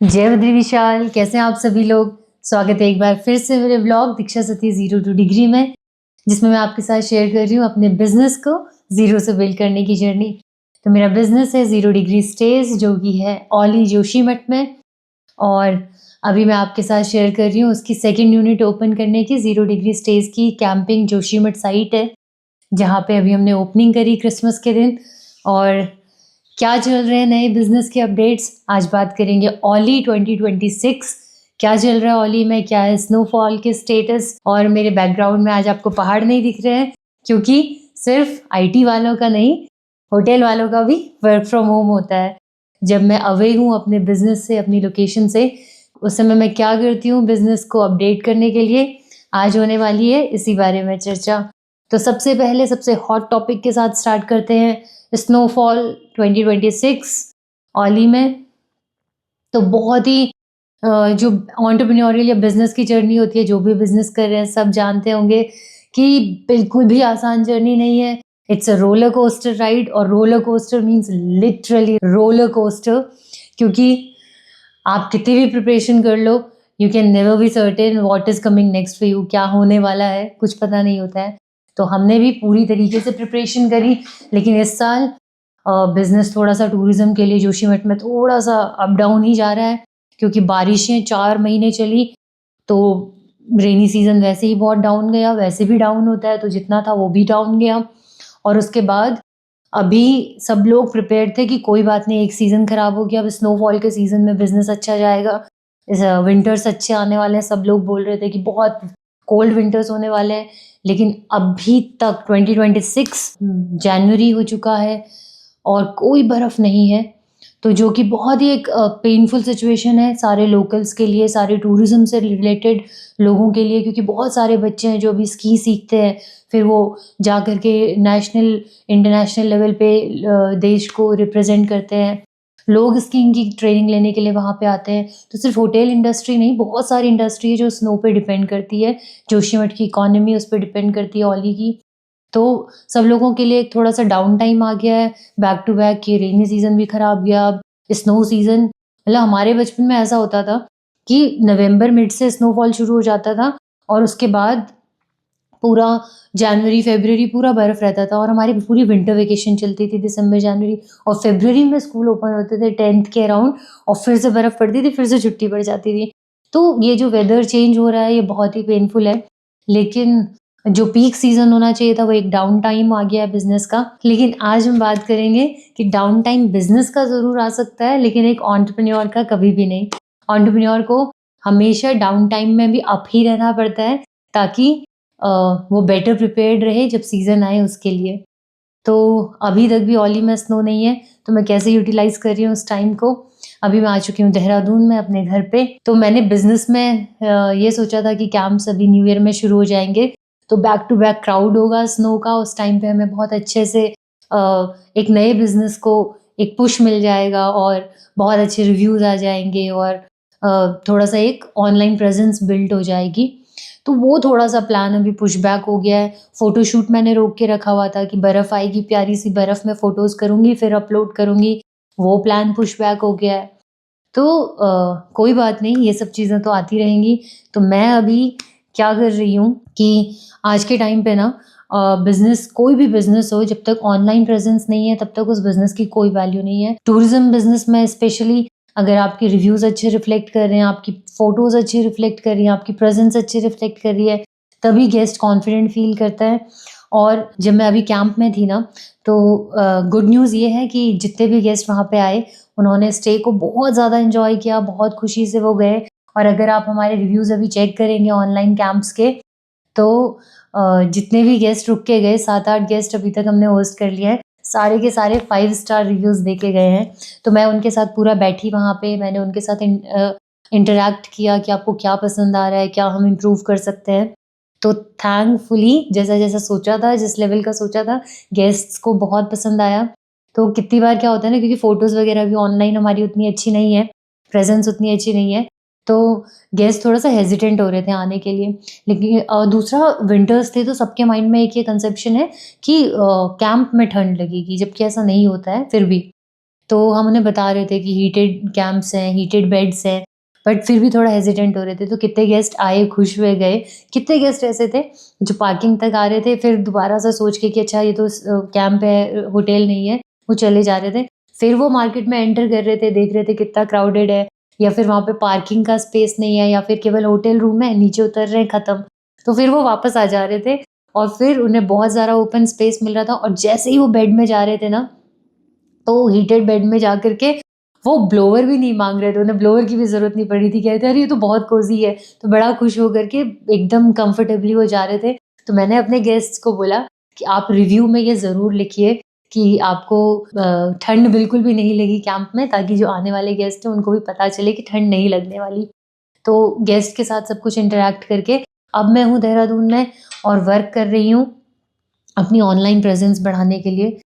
जय बद्री विशाल, कैसे हैं आप सभी लोग। स्वागत है एक बार फिर से मेरे blog Diksha Sati 0 to degree में, जिसमें मैं आपके साथ शेयर कर रही हूँ अपने बिजनेस को जीरो से बिल्ड करने की जर्नी। तो मेरा बिजनेस है 0 डिग्री स्टेज, जो कि है ओली जोशीमठ में, और अभी मैं आपके साथ शेयर कर रही हूँ उसकी सेकेंड यूनिट ओपन करने की। 0 डिग्री स्टेज की कैंपिंग जोशीमठ साइट है, जहाँ पे अभी हमने ओपनिंग करी क्रिसमस के दिन। और क्या चल रहे हैं नए बिजनेस के अपडेट्स, आज बात करेंगे ओली 2026। क्या चल रहा है ओली में, क्या है स्नोफॉल के स्टेटस। और मेरे बैकग्राउंड में आज आपको पहाड़ नहीं दिख रहे हैं, क्योंकि सिर्फ आईटी वालों का नहीं, होटल वालों का भी वर्क फ्रॉम होम होता है। जब मैं अवे हूँ अपने बिजनेस से, अपनी लोकेशन से, उस समय मैं क्या करती हूँ बिजनेस को अपडेट करने के लिए, आज होने वाली है इसी बारे में चर्चा। तो सबसे पहले सबसे हॉट टॉपिक के साथ स्टार्ट करते हैं, स्नोफॉल 2026 ओली में। तो बहुत ही जो एंटरप्रेन्योरियल या बिजनेस की जर्नी होती है, जो भी बिजनेस कर रहे हैं सब जानते होंगे कि बिल्कुल भी आसान जर्नी नहीं है। It's a roller coaster ride, और roller coaster means literally roller coaster, क्योंकि आप कितनी भी प्रिपरेशन कर लो, you can never be certain what is coming next for you, क्या होने वाला है कुछ पता नहीं होता है। तो हमने भी पूरी तरीके से प्रिपरेशन करी, लेकिन इस साल बिजनेस थोड़ा सा टूरिज्म के लिए जोशीमठ में थोड़ा सा अप डाउन ही जा रहा है, क्योंकि बारिशें 4 महीने चली, तो रेनी सीजन वैसे ही बहुत डाउन गया, वैसे भी डाउन होता है, तो जितना था वो भी डाउन गया। और उसके बाद अभी सब लोग प्रिपेयर थे कि कोई बात नहीं, एक सीज़न खराब हो गया, अब स्नोफॉल के सीज़न में बिजनेस अच्छा जाएगा, विंटर्स अच्छे आने वाले हैं। सब लोग बोल रहे थे कि बहुत कोल्ड विंटर्स होने वाले हैं, लेकिन अभी तक 2026 जनवरी हो चुका है और कोई बर्फ़ नहीं है। तो जो कि बहुत ही एक पेनफुल सिचुएशन है सारे लोकल्स के लिए, सारे टूरिज़्म से रिलेटेड लोगों के लिए, क्योंकि बहुत सारे बच्चे हैं जो अभी स्की सीखते हैं, फिर वो जा कर के नेशनल, इंटरनेशनल लेवल पे देश को रिप्रेज़ेंट करते हैं। लोग स्कीइंग की ट्रेनिंग लेने के लिए वहाँ पे आते हैं। तो सिर्फ़ होटल इंडस्ट्री नहीं, बहुत सारी इंडस्ट्री है जो स्नो पे डिपेंड करती है। जोशीमठ की इकोनॉमी उस पे डिपेंड करती है, ओली की। तो सब लोगों के लिए एक थोड़ा-सा डाउन टाइम आ गया है, बैक टू बैक, कि रेनी सीज़न भी खराब गया, अब स्नो सीज़न। मतलब हमारे बचपन में ऐसा होता था कि नवंबर मिड से स्नोफॉल शुरू हो जाता था, और उसके बाद पूरा जनवरी, फ़रवरी पूरा बर्फ़ रहता था, और हमारी पूरी विंटर वेकेशन चलती थी दिसंबर, जनवरी, और फ़रवरी में स्कूल ओपन होते थे 10th के अराउंड, और फिर से बर्फ़ पड़ती थी, फिर से छुट्टी पड़ जाती थी। तो ये जो वेदर चेंज हो रहा है, ये बहुत ही पेनफुल है। लेकिन जो पीक सीज़न होना चाहिए था, वो एक डाउन टाइम आ गया है बिज़नेस का। लेकिन आज हम बात करेंगे कि डाउन टाइम बिज़नेस का ज़रूर आ सकता है, लेकिन एक एंटरप्रेन्योर का कभी भी नहीं। एंटरप्रेन्योर को हमेशा डाउन टाइम में भी अप ही रहना पड़ता है, ताकि वो बेटर प्रिपेयर्ड रहे जब सीज़न आए उसके लिए। तो अभी तक भी ओली में स्नो नहीं है, तो मैं कैसे यूटिलाइज़ कर रही हूँ उस टाइम को। अभी मैं आ चुकी हूँ देहरादून में अपने घर पे। तो मैंने बिज़नेस में ये सोचा था कि कैंप्स अभी न्यू ईयर में शुरू हो जाएँगे, तो बैक टू बैक क्राउड होगा स्नो का, उस टाइम पे हमें बहुत अच्छे से एक नए बिज़नेस को एक पुश मिल जाएगा, और बहुत अच्छे रिव्यूज़ आ जाएँगे, और थोड़ा-सा एक ऑनलाइन प्रेज़ेंस बिल्ड हो जाएगी। तो वो थोड़ा-सा प्लान अभी पुश बैक हो गया है। फ़ोटोशूट मैंने रोक के रखा हुआ था कि बर्फ़ आएगी, प्यारी-सी बर्फ़ में फ़ोटोज़ करूँगी, फिर अपलोड करूँगी, वो प्लान पुश बैक हो गया है। तो कोई बात नहीं, ये सब चीज़ें तो आती रहेंगी। तो मैं अभी क्या कर रही हूँ कि आज के टाइम पे ना बिज़नेस, कोई भी बिज़नेस हो, जब तक ऑनलाइन प्रेज़ेंस नहीं है, तब तक उस बिज़नेस की कोई वैल्यू नहीं है। टूरिज़्म बिज़नेस में स्पेशली, अगर आपके रिव्यूज़ अच्छे रिफ्लेक्ट कर रहे हैं, आपकी फ़ोटोज़ अच्छी रिफ्लेक्ट कर रही हैं, आपकी प्रेज़ेंस अच्छी रिफ्लेक्ट कर रही है, तभी गेस्ट कॉन्फिडेंट फ़ील करता है। और जब मैं अभी कैंप में थी ना, तो गुड न्यूज़ ये है कि जितने भी गेस्ट वहाँ पे आए, उन्होंने स्टे को बहुत ज़्यादा एन्जॉय किया, बहुत खुशी से वो गए। और अगर आप हमारे रिव्यूज़ अभी चेक करेंगे ऑनलाइन कैंप्स के, तो जितने भी गेस्ट रुक के गए, 7-8 गेस्ट अभी तक हमने होस्ट कर लिया है, सारे के सारे 5 स्टार रिव्यूज़ दे के गए हैं। तो मैं उनके साथ पूरा बैठी वहाँ पे, मैंने उनके साथ इंटरैक्ट किया कि आपको क्या पसंद आ रहा है, क्या हम इम्प्रूव कर सकते हैं। तो थैंकफुली जैसा-जैसा सोचा था, जिस लेवल का सोचा था, गेस्ट्स को बहुत पसंद आया। तो कितनी बार क्या होता है ना, क्योंकि फ़ोटोज़ वगैरह भी ऑनलाइन हमारी उतनी अच्छी नहीं है, प्रेज़ेंस उतनी अच्छी नहीं है, तो गेस्ट थोड़ा-सा हेज़िटेंट हो रहे थे आने के लिए। लेकिन दूसरा विंटर्स थे, तो सबके माइंड में एक ये कंसेप्शन है कि कैंप में ठंड लगेगी, जबकि ऐसा नहीं होता है फिर भी। तो हम उन्हें बता रहे थे कि हीटेड कैंप्स हैं, हीटेड बेड्स हैं, बट फिर भी थोड़ा हेजिटेंट हो रहे थे। तो कितने गेस्ट आए, खुश हुए, गए। कितने गेस्ट ऐसे थे जो पार्किंग तक आ रहे थे, फिर दोबारा से सोच के कि अच्छा ये तो कैंप है, होटल नहीं है, वो चले जा रहे थे। फिर वो मार्केट में एंटर कर रहे थे, देख रहे थे कितना क्राउडेड है, या फिर वहाँ पे पार्किंग का स्पेस नहीं है, या फिर केवल होटल रूम है, नीचे उतर रहे हैं, खत्म। तो फिर वो वापस आ जा रहे थे और फिर उन्हें बहुत ज़्यादा ओपन स्पेस मिल रहा था, और जैसे ही वो बेड में जा रहे थे ना, तो हीटेड बेड में जाकर के वो ब्लोवर भी नहीं माँग रहे थे, उन्हें ब्लोवर की भी ज़रूरत नहीं पड़ी थी। कह रहे थे, "अरे! ये तो बहुत कोज़ी है।" तो बड़ा खुश होकर के एकदम कंफर्टेबली वो जा रहे थे। तो मैंने अपने गेस्ट्स को बोला कि आप रिव्यू में ये ज़रूर लिखिए कि आपको ठंड बिल्कुल भी नहीं लगी कैंप में, ताकि जो आने वाले गेस्ट हैं उनको भी पता चले कि ठंड नहीं लगने वाली। तो गेस्ट के साथ सब कुछ इंटरैक्ट करके अब मैं हूँ देहरादून में और वर्क कर रही हूँ अपनी ऑनलाइन प्रेज़ेंस बढ़ाने के लिए।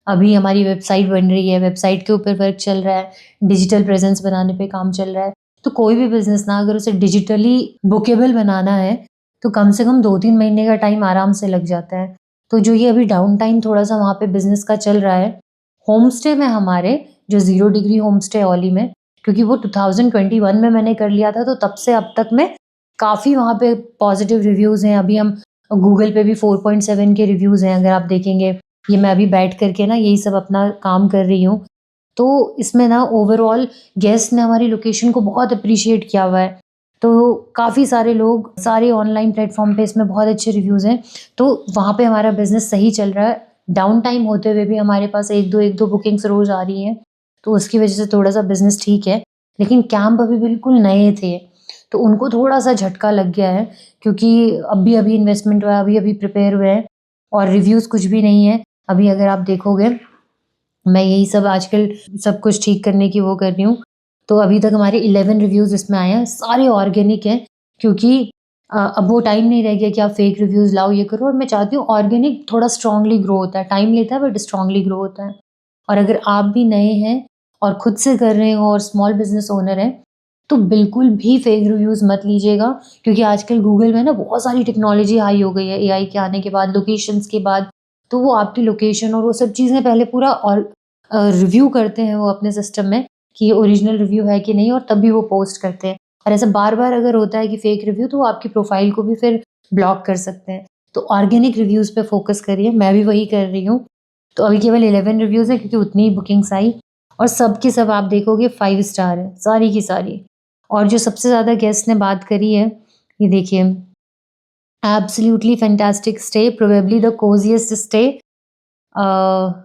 अभी हमारी वेबसाइट बन रही है, वेबसाइट के ऊपर वर्क चल रहा है, डिजिटल प्रेज़ेंस बनाने पे काम चल रहा है। तो कोई भी बिज़नेस ना अगर उसे डिजिटली बुकेबल बनाना है, तो कम से कम 2-3 महीने का टाइम आराम से लग जाता है। तो जो ये अभी डाउन टाइम थोड़ा-सा वहाँ पे बिज़नेस का चल रहा है, होम स्टे में हमारे जो zero degree home stay Auli में, क्योंकि वो 2021 में मैंने कर लिया था, तो तब से अब तक में काफ़ी वहाँ पे पॉज़िटिव रिव्यूज़ हैं। अभी हम गूगल पे भी 4.7 के रिव्यूज़ हैं, अगर आप देखेंगे। ये मैं अभी बैठ कर के ना यही सब अपना काम कर रही हूँ। तो इसमें ना ओवरऑल गेस्ट ने हमारी लोकेशन को बहुत एप्रिशिएट किया हुआ है। तो काफ़ी सारे लोग, सारे ऑनलाइन प्लेटफ़ॉर्म पे इसमें बहुत अच्छे रिव्यूज़ हैं। तो वहाँ पे हमारा बिज़नेस सही चल रहा है। डाउन टाइम होते हुए भी हमारे पास 1-2 बुकिंग्स रोज़ आ रही हैं। तो उसकी वज़ह से थोड़ा-सा बिज़नेस ठीक है। लेकिन कैंप अभी बिल्कुल नए थे, तो उनको थोड़ा-सा झटका लग गया है, क्योंकि अभी-अभी इन्वेस्टमेंट हुआ है, अभी-अभी प्रिपेयर हुए हैं और रिव्यूज़ कुछ भी नहीं है। अभी अगर आप देखोगे, मैं यही सब आजकल सब कुछ ठीक करने की वो कर रही हूँ। तो अभी तक हमारे 11 रिव्यूज़ इसमें आए हैं, सारे ऑर्गेनिक हैं, क्योंकि अब वो टाइम नहीं रह गया कि आप फेक रिव्यूज़ लाओ, ये करो। और मैं चाहती हूँ ऑर्गेनिक थोड़ा स्ट्रॉन्गली ग्रो होता है, टाइम लेता है बट स्ट्रॉन्गली ग्रो होता है। और अगर आप भी नए हैं और खुद से कर रहे हो और स्मॉल बिज़नेस ओनर हैं, तो बिल्कुल भी फेक रिव्यूज़ मत लीजिएगा, क्योंकि आजकल गूगल में ना बहुत सारी टेक्नोलॉजी हाई हो गई है एआई के आने के बाद, लोकेशंस के बाद। तो वो आपकी लोकेशन और वो सब चीज़ें पहले पूरा और रिव्यू करते हैं वो अपने सिस्टम में कि ये ओरिजिनल रिव्यू है कि नहीं, और तब भी वो पोस्ट करते हैं। और ऐसा बार-बार अगर होता है कि फेक रिव्यू, तो वो आपकी प्रोफ़ाइल को भी फिर ब्लॉक कर सकते हैं। तो ऑर्गेनिक रिव्यूज़ पे फ़ोकस करिए, मैं भी वही कर रही हूँ। तो अभी केवल 11 रिव्यूज़ हैं, क्योंकि उतनी ही बुकिंग्स आई, और सब की सब आप देखोगे 5 स्टार है, सारी की सारी। और जो सबसे ज़्यादा गेस्ट ने बात करी है, ये देखिए, absolutely fantastic stay, probably the cosiest stay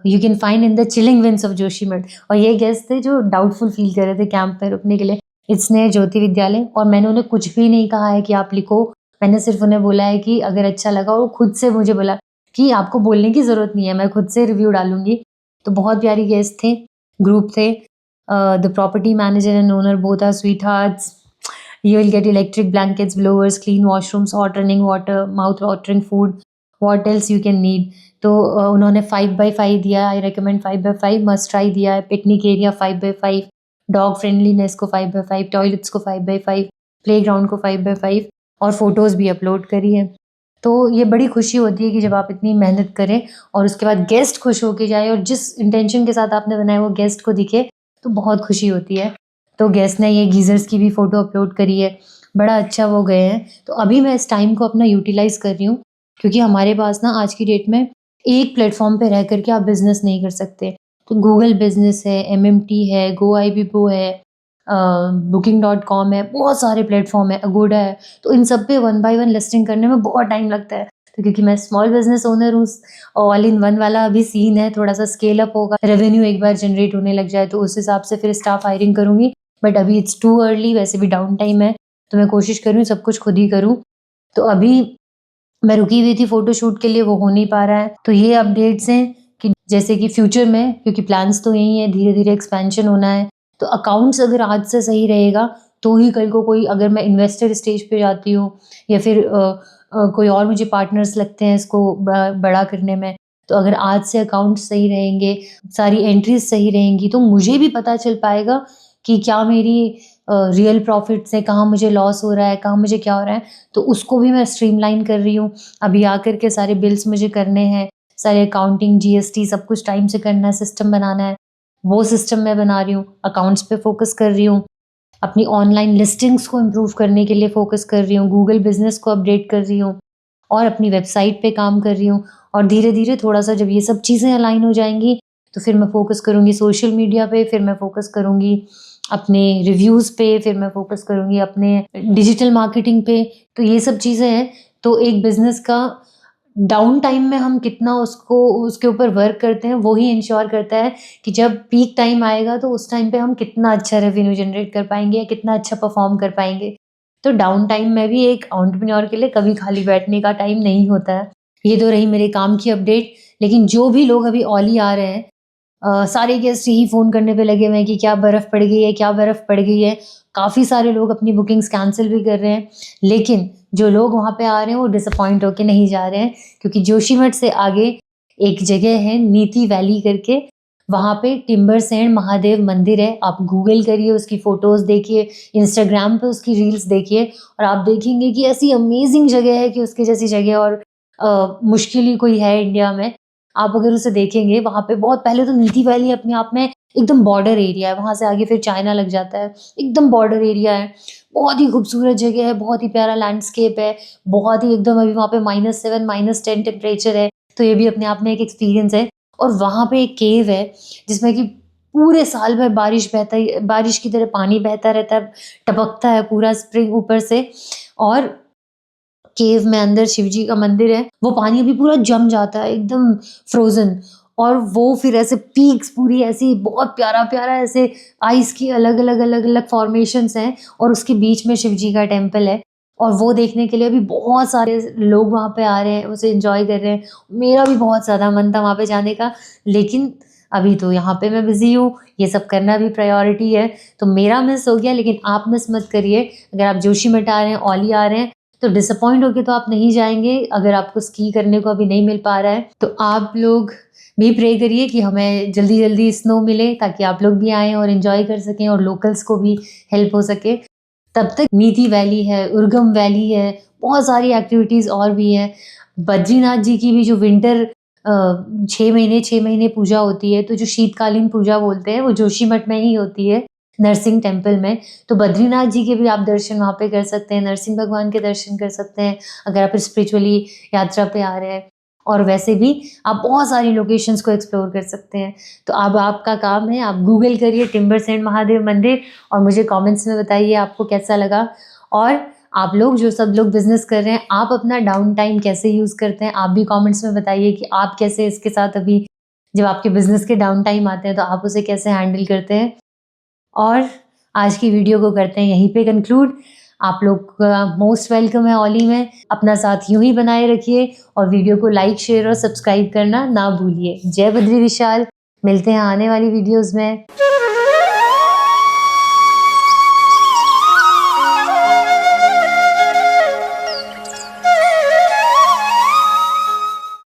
you can find in the chilling winds of Joshimath. और ये गेस्ट थे जो डाउटफुल फील कर रहे थे कैंप में रुकने के लिए। इसने ज्योति विद्यालय, और मैंने उन्हें कुछ भी नहीं कहा है कि आप लिखो। मैंने सिर्फ उन्हें बोला है कि अगर अच्छा लगा, और खुद से मुझे बोला कि आपको बोलने की ज़रूरत नहीं है, मैं खुद से रिव्यू डालूँगी। तो बहुत प्यारी गेस्ट थे, ग्रुप थे। The property manager and owner both are sweethearts. You will get electric blankets, blowers, clean washrooms, hot running water, mouth watering food. What else you can need? तो उन्होंने 5x5 दिया, I recommend 5x5, must try दिया है। Picnic area 5x5, dog friendliness को 5x5, toilets को 5x5, playground को 5x5, और photos भी अपलोड करी है। तो ये बड़ी खुशी होती है कि जब आप इतनी मेहनत करें और उसके बाद गेस्ट खुश होके जाए, और जिस इंटेंशन के साथ आपने बनाया वो गेस्ट को दिखे, तो बहुत खुशी होती है। तो गेस्ट ने ये गीज़र्स की भी फ़ोटो अपलोड करी है, बड़ा अच्छा वो गए हैं। तो अभी मैं इस टाइम को अपना यूटिलाइज़ कर रही हूँ, क्योंकि हमारे पास ना आज की डेट में एक प्लेटफ़ॉर्म पे रह कर के आप बिज़नेस नहीं कर सकते। तो गूगल बिज़नेस है, एमएमटी है, गोआईबीबो है, booking.com है, बहुत सारे प्लेटफ़ॉर्म है, अगोडा है। तो इन सब पे वन बाय वन लिस्टिंग करने में बहुत टाइम लगता है। तो क्योंकि मैं स्मॉल बिज़नेस ओनर हूँ, ऑल इन वन वाला अभी सीन है, थोड़ा-सा स्केल अप होगा, रेवेन्यू एक बार जनरेट होने लग जाए, तो उस हिसाब से फिर स्टाफ हायरिंग करूँगी। बट अभी इट्स टू अर्ली, वैसे भी डाउन टाइम है, तो मैं कोशिश कर रही हूँ सब कुछ खुद ही करूँ। तो अभी मैं रुकी हुई थी फ़ोटोशूट के लिए, वो हो नहीं पा रहा है। तो ये अपडेट्स हैं कि जैसे कि फ्यूचर में, क्योंकि प्लान्स तो यही है, धीरे-धीरे एक्सपेंशन होना है। तो अकाउंट्स अगर आज से सही रहेगा, तो ही कल को कोई, अगर मैं इन्वेस्टर स्टेज पे जाती हूँ, या फिर कोई और मुझे पार्टनर्स लगते हैं इसको बड़ा करने में, तो अगर आज से अकाउंट्स सही रहेंगे, सारी एंट्रीज़ सही रहेंगी, तो मुझे भी पता चल पाएगा कि क्या मेरी रियल प्रॉफ़िट्स हैं, कहाँ मुझे लॉस हो रहा है, कहाँ मुझे क्या हो रहा है। तो उसको भी मैं स्ट्रीमलाइन कर रही हूँ। अभी आकर के सारे बिल्स मुझे करने हैं, सारे अकाउंटिंग, जीएसटी सब कुछ टाइम से करना है, सिस्टम बनाना है। वो सिस्टम मैं बना रही हूँ, अकाउंट्स पे फोकस कर रही हूँ, अपनी ऑनलाइन लिस्टिंग्स को इम्प्रूव करने के लिए फोकस कर रही हूँ, गूगल बिजनेस को अपडेट कर रही हूँ और अपनी वेबसाइट पे काम कर रही हूँ। और धीरे-धीरे थोड़ा-सा जब ये सब चीज़ें अलाइन हो जाएँगी, तो फिर मैं फोकस करूँगी सोशल मीडिया पे, फिर मैं फोकस करूँगी अपने रिव्यूज़ पे, फिर मैं फोकस करूँगी अपने डिजिटल मार्केटिंग पे। तो ये सब चीज़ें हैं, तो एक बिज़नेस का डाउन टाइम में हम कितना उसको उसके ऊपर वर्क करते हैं, वो ही इंश्योर करता है कि जब पीक टाइम आएगा तो उस टाइम पे हम कितना अच्छा रेवेन्यू जनरेट कर पाएँगे या कितना अच्छा परफ़ॉर्म कर पाएँगे। तो डाउन टाइम में भी एक एंटरप्रेन्योर के लिए कभी खाली बैठने का टाइम नहीं होता है। ये तो रही मेरे काम की अपडेट, लेकिन जो भी लोग अभी ओली आ रहे हैं, सारे गेस्ट यही फ़ोन करने पे लगे हुए हैं कि क्या बर्फ़ पड़ गई है, क्या बर्फ़ पड़ गई है। काफ़ी सारे लोग अपनी बुकिंग्स कैंसल भी कर रहे हैं, लेकिन जो लोग वहाँ पे आ रहे हैं वो डिसअपॉइंट होके नहीं जा रहे हैं, क्योंकि जोशीमठ से आगे एक जगह है नीति वैली करके, वहाँ पे टिम्बरसैंड महादेव मंदिर है। आप गूगल करिए, उसकी फ़ोटोज़ देखिए, इंस्टाग्राम पे उसकी रील्स देखिए और आप देखेंगे कि ऐसी अमेज़िंग जगह है कि उसकी जैसी जगह और मुश्किल ही कोई है इंडिया में। आप अगर उसे देखेंगे, वहाँ पे बहुत पहले तो नीति वैली अपने आप में एकदम बॉर्डर एरिया है, वहाँ से आगे फिर चाइना लग जाता है, एकदम बॉर्डर एरिया है। बहुत ही खूबसूरत जगह है, बहुत ही प्यारा लैंडस्केप है, बहुत ही एकदम अभी वहाँ पे -7 -10 टेम्परेचर है, तो ये भी अपने आप में एक एक्सपीरियंस है। और वहाँ पे एक केव है, जिसमें कि पूरे साल भर बारिश की तरह पानी बहता रहता है, टपकता है पूरा स्प्रिंग ऊपर से। और केव में अंदर शिव जी का मंदिर है, वो पानी अभी पूरा जम जाता है, एकदम फ्रोज़न। और वो फिर ऐसे पीक्स पूरी ऐसी बहुत प्यारा-प्यारा ऐसे आइस की अलग-अलग फ़ॉर्मेशंस हैं और उसके बीच में शिव जी का टेम्पल है। और वो देखने के लिए भी बहुत सारे लोग वहाँ पे आ रहे हैं, उसे एन्जॉय कर रहे हैं। मेरा भी बहुत ज़्यादा मन था वहाँ पे जाने का, लेकिन अभी तो यहाँ पे मैं बिज़ी हूँ, ये सब करना भी प्रायोरिटी है, तो मेरा मिस हो गया, लेकिन आप मिस मत करिए। अगर आप जोशीमठ आ रहे हैं, औली आ रहे हैं, तो डिसअपॉइंट होके तो आप नहीं जाएँगे। अगर आपको स्की करने को अभी नहीं मिल पा रहा है, तो आप लोग भी प्रे करिए कि हमें जल्दी-जल्दी स्नो मिले, ताकि आप लोग भी आएँ और एन्जॉय कर सकें और लोकल्स को भी हेल्प हो सके। तब तक नीति वैली है, उर्गम वैली है, बहुत सारी एक्टिविटीज़ और भी हैं। बद्रीनाथ जी की भी जो विंटर 6 महीने पूजा होती है, तो जो शीतकालीन पूजा बोलते हैं, वो जोशीमठ में ही होती है, नरसिंह टेम्पल में। तो बद्रीनाथ जी के भी आप दर्शन वहाँ पे कर सकते हैं, नरसिंह भगवान के दर्शन कर सकते हैं, अगर आप स्पिरिचुअली यात्रा पे आ रहे हैं। और वैसे भी आप बहुत सारी लोकेशंस को एक्सप्लोर कर सकते हैं। तो अब आपका काम है, आप गूगल करिए टिम्बरसैंड महादेव मंदिर और मुझे कमेंट्स में बताइए आपको कैसा लगा। और आप लोग जो सब लोग बिज़नेस कर रहे हैं, आप अपना डाउन टाइम कैसे यूज़ करते हैं? आप भी कमेंट्स में बताइए कि आप कैसे इसके साथ अभी जब आपके बिज़नेस के डाउन टाइम आते हैं, तो आप उसे कैसे हैंडल करते हैं? और आज की वीडियो को करते हैं यहीं पे कंक्लूड। आप लोग का मोस्ट वेलकम है औली में। अपना साथ यूँ ही बनाए रखिए और वीडियो को लाइक, शेयर और सब्सक्राइब करना ना भूलिए। जय बद्री विशाल। मिलते हैं आने वाली वीडियोज़ में।